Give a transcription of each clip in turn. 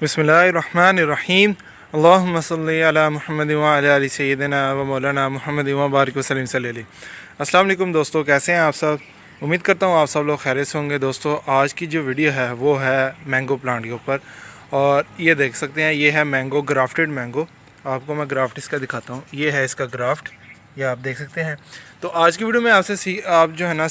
बिस्मिल्लाहिर्रहमानिर्रहीम। अल्लाहुम्मा सल्लि अला मुहम्मद व अला आलि सय्यिदिना व मौलाना मुहम्मद व बारिक वसल्लम सल्लल्लाहु अलैहि। अस्सलाम वालेकुम दोस्तों, कैसे हैं आप सब? उम्मीद करता हूँ आप सब लोग खैरियत से होंगे। दोस्तों, आज की जो वीडियो है वो है मैंगो प्लांट के ऊपर। और ये देख सकते हैं, ये है मैंगो, ग्राफ्टेड मैंगो। आपको मैं ग्राफ्ट इसका दिखाता हूँ। ये है इसका ग्राफ्ट, ये आप देख सकते हैं। तो आज की वीडियो में आपसे आप जो है ना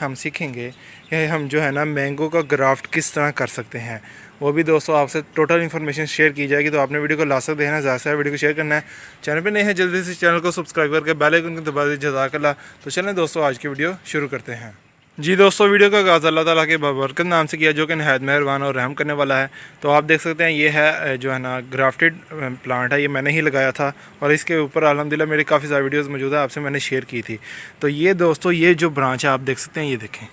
हम सीखेंगे कि हम जो है ना मैंगो का ग्राफ्ट किस तरह कर सकते हैं। वो भी दोस्तों आपसे टोटल इन्फॉर्मेशन शेयर की जाएगी। तो आपने वीडियो को लास्ट तक देखना, ज़्यादा से वीडियो को शेयर करना है। चैनल पे नए हैं जल्दी से चैनल को सब्सक्राइब करके बेल आइकन को दबा दीजिए। जज़ाकल्लाह। तो चलें दोस्तों, आज की वीडियो शुरू करते हैं। जी दोस्तों, वीडियो का आगाज़ अल्लाह ताला के बरकत नाम से किया, जो कि नहायत मेहरबान और रहम करने वाला है। तो आप देख सकते हैं, ये है जो है ना ग्राफ्टेड प्लांट है। ये मैंने ही लगाया था और इसके ऊपर अल्हम्दुलिल्लाह मेरी काफ़ी सारी वीडियोस मौजूद है, आपसे मैंने शेयर की थी। तो ये दोस्तों, ये जो ब्रांच है आप देख सकते हैं, ये देखें,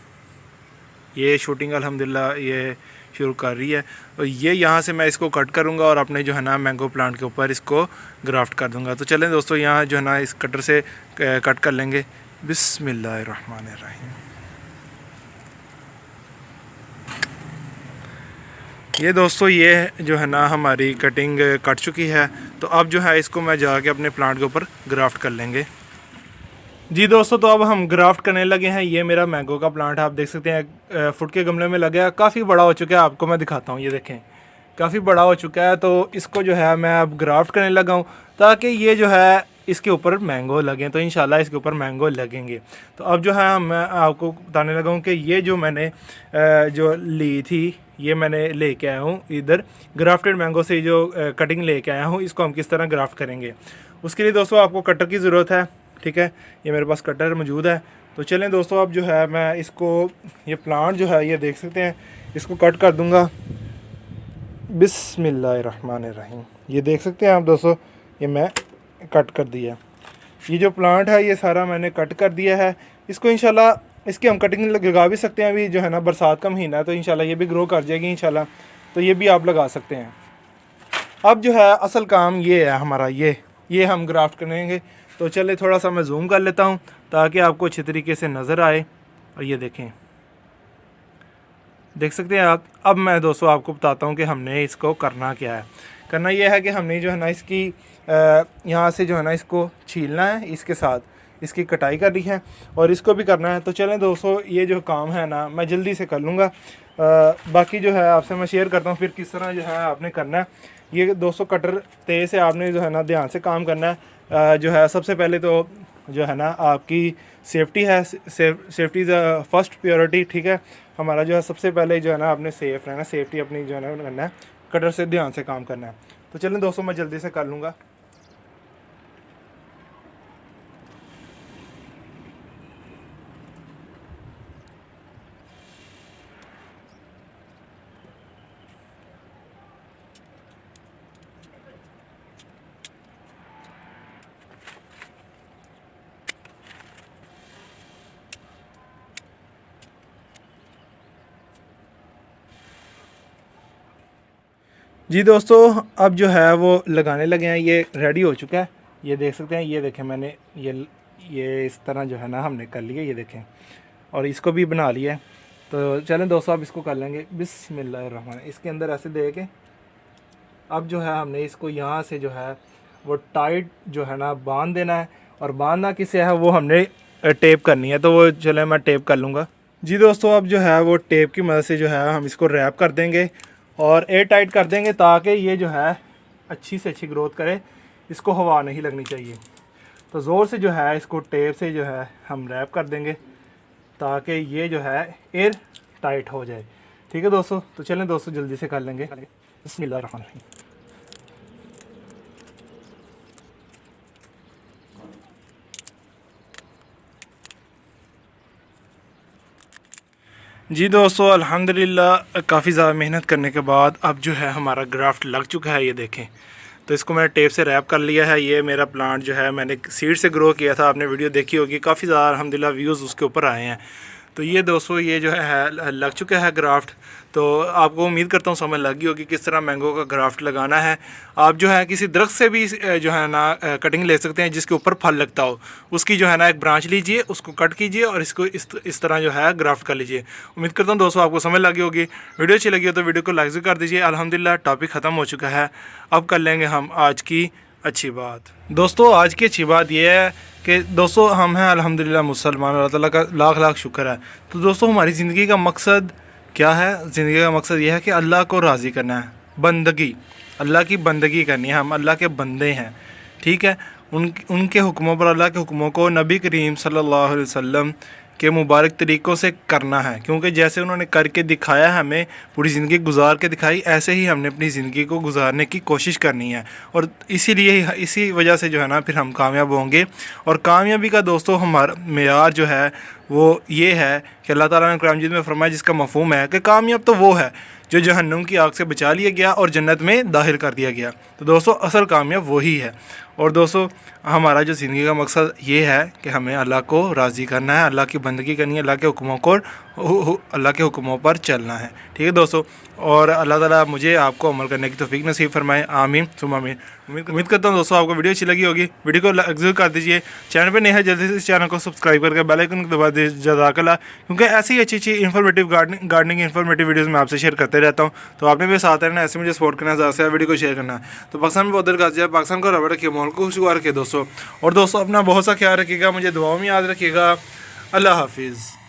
ये शूटिंग अल्हम्दुलिल्लाह ये शुरू कर रही है। और ये यहाँ से मैं इसको कट करूँगा और अपने जो है ना मैंगो प्लांट के ऊपर इसको ग्राफ्ट कर दूँगा। तो चलें दोस्तों, यहाँ जो है ना इस कटर से कट कर लेंगे। बिस्मिल्लाहिर्रहमानिर्रहीम। ये दोस्तों, ये जो है ना हमारी कटिंग कट चुकी है। तो अब जो है इसको मैं जाके अपने प्लांट के ऊपर ग्राफ्ट कर लेंगे। जी दोस्तों, तो अब हम ग्राफ्ट करने लगे हैं। ये मेरा मैंगो का प्लांट है, आप देख सकते हैं फुट के गमले में लगे है। काफ़ी बड़ा हो चुका है, आपको मैं दिखाता हूँ। ये देखें, काफ़ी बड़ा हो चुका है। तो इसको जो है मैं अब ग्राफ्ट करने लगा हूँ, ताकि ये जो है इसके ऊपर मैंगो लगें। तो इंशाल्लाह इसके ऊपर मैंगो लगेंगे। तो अब जो है मैं आपको बताने लगा हूँ कि ये जो मैंने जो ली थी, ये मैंने लेके आया हूँ इधर ग्राफ्टेड मैंगो से। जो कटिंग लेके आया हूँ, इसको हम किस तरह ग्राफ्ट करेंगे, उसके लिए दोस्तों आपको कटर की ज़रूरत है। ठीक है, ये मेरे पास कटर मौजूद है। तो चलें दोस्तों, अब जो है मैं इसको, ये प्लांट जो है ये देख सकते हैं, इसको कट कर दूंगा। बिस्मिल्लाहिर्रहमानिर्रहीम। ये देख सकते हैं आप दोस्तों, ये मैं कट कर दिया। ये जो प्लांट है ये सारा मैंने कट कर दिया है। इसको इंशाल्लाह इसकी हम कटिंग लगा भी सकते हैं। अभी जो है ना बरसात का महीना है, तो इंशाल्लाह ये भी ग्रो कर जाएगी इंशाल्लाह। तो ये भी आप लगा सकते हैं। अब जो है असल काम ये है हमारा, ये हम ग्राफ्ट करेंगे। तो चले थोड़ा सा मैं जूम कर लेता हूँ ताकि आपको अच्छी तरीके से नज़र आए। और ये देखें, देख सकते हैं आप। अब मैं दोस्तों आपको बताता हूँ कि हमने इसको करना क्या है। करना यह है कि हमने जो है ना इसकी यहाँ से जो है ना इसको छीलना है, इसके साथ इसकी कटाई करनी है और इसको भी करना है। तो चलें दोस्तों, ये जो काम है ना मैं जल्दी से कर लूँगा। बाकी जो है आपसे मैं शेयर करता हूँ फिर किस तरह जो है आपने करना है। ये दोस्तों कटर तेज़ से आपने जो है ना ध्यान से काम करना है। जो है सबसे पहले तो जो है ना आपकी सेफ्टी है। Safety is first priority. ठीक है, हमारा जो है सबसे पहले जो है ना आपने सेफ़ रहना, सेफ्टी अपनी जो है ना करना है, कटर से ध्यान से काम करना है। तो चलें दोस्तों, मैं जल्दी से कर लूँगा। जी दोस्तों, अब जो है वो लगाने लगे हैं। ये रेडी हो चुका है, ये देख सकते हैं। ये देखें, मैंने ये इस तरह जो है ना हमने कर लिया, ये देखें, और इसको भी बना लिया है। तो चलें दोस्तों, अब इसको कर लेंगे। बिस्मिल्लाहिर्रहमान। इसके अंदर ऐसे दे के अब जो है हमने इसको यहाँ से जो है वो टाइट जो है ना बांध देना है। और बांधना किसे है वो हमने टेप करनी है। तो वो चले मैं टेप कर लूँगा। जी दोस्तों, अब जो है वो टेप की मदद से जो है हम इसको रैप कर देंगे और एयर टाइट कर देंगे, ताकि ये जो है अच्छी से अच्छी ग्रोथ करे, इसको हवा नहीं लगनी चाहिए। तो ज़ोर से जो है इसको टेप से जो है हम रैप कर देंगे, ताकि ये जो है एयर टाइट हो जाए। ठीक है दोस्तों, तो चलें दोस्तों जल्दी से कर लेंगे। बिस्मिल्लाहिर्रहमानिर्रहीम। जी दोस्तों, अल्हम्दुलिल्लाह काफ़ी ज़्यादा मेहनत करने के बाद अब जो है हमारा ग्राफ्ट लग चुका है। ये देखें, तो इसको मैंने टेप से रैप कर लिया है। ये मेरा प्लांट जो है मैंने सीड से ग्रो किया था, आपने वीडियो देखी होगी। काफ़ी ज़्यादा अल्हम्दुलिल्लाह व्यूज़ उसके ऊपर आए हैं। तो ये दोस्तों ये जो है लग चुका है ग्राफ्ट। तो आपको उम्मीद करता हूँ समझ लग गई होगी किस तरह मैंगो का ग्राफ्ट लगाना है। आप जो है किसी दरख्त से भी जो है ना कटिंग ले सकते हैं जिसके ऊपर फल लगता हो। उसकी जो है ना एक ब्रांच लीजिए, उसको कट कीजिए और इसको इस तरह जो है ग्राफ्ट कर लीजिए। उम्मीद करता हूँ दोस्तों आपको समझ लगी होगी। वीडियो अच्छी लगी हो तो वीडियो को लाइक कर दीजिए। अल्हम्दुलिल्लाह टॉपिक ख़त्म हो चुका है। अब कर लेंगे हम आज की अच्छी बात। दोस्तों आज की अच्छी बात यह है कि दोस्तों हम हैं अल्हम्दुलिल्लाह मुसलमान, अल्लाह ताला का लाख लाख शुक्र है। तो दोस्तों हमारी ज़िंदगी का मकसद क्या है? ज़िंदगी का मकसद यह है कि अल्लाह को राज़ी करना है, बंदगी, अल्लाह की बंदगी करनी है। हम अल्लाह के बंदे हैं, ठीक है। उनके हुक्मों पर, अल्लाह के हुक्मों को नबी करीम सल्लल्लाहु अलैहि वसल्लम के मुबारक तरीक़ों से करना है, क्योंकि जैसे उन्होंने करके दिखाया, हमें पूरी ज़िंदगी गुजार के दिखाई, ऐसे ही हमने अपनी ज़िंदगी को गुजारने की कोशिश करनी है। और इसीलिए इसी वजह से जो है ना फिर हम कामयाब होंगे। और कामयाबी का दोस्तों हमारा मेयार जो है वो ये है कि अल्लाह ताला ने कुरान मजीद में फरमाया, जिसका मफ़हूम है कि कामयाब तो वो है जो जहन्नुम की आग से बचा लिया गया और जन्नत में दाखिल कर दिया गया। तो दोस्तों असल कामयाब वही है। और दोस्तों हमारा जो ज़िंदगी का मकसद ये है कि हमें अल्लाह को राज़ी करना है, अल्लाह की बंदगी करनी है, अल्लाह के हुक्मों को अल्लाह के हुक्मों पर चलना है, ठीक है दोस्तों। और अल्लाह ताला मुझे आपको अमल करने की तौफीक नसीब फरमाए, आमीन सुम्मा आमीन। उम्मीद करता हूँ दोस्तों आपको वीडियो अच्छी लगी होगी। वीडियो को लाइक ज़रूर कर दीजिए। चैनल पर नए है जल्दी से इस चैनल को सब्सक्राइब करके बेल आइकन को दबा दीजिए जज़ाकल्लाह, क्योंकि ऐसी ही अच्छी इन्फॉर्मेटिव गार्डनिंग इन्फॉर्मेटिव वीडियोज़ मैं आपसे शेयर करते रहता हूँ। तो आपने भी साथ रहना, ऐसे मुझे सपोर्ट करना, ज़्यादा से वीडियो को शेयर करना। तो पाकिस्तान में बहुत देर का पाकिस्तान को रबड़ रखिए, माहौल को खुशगवार रखिए दोस्तों। और दोस्तों अपना बहुत सा ख्याल रखिएगा, मुझे दुआओं में याद रखिएगा। अल्लाह हाफिज़।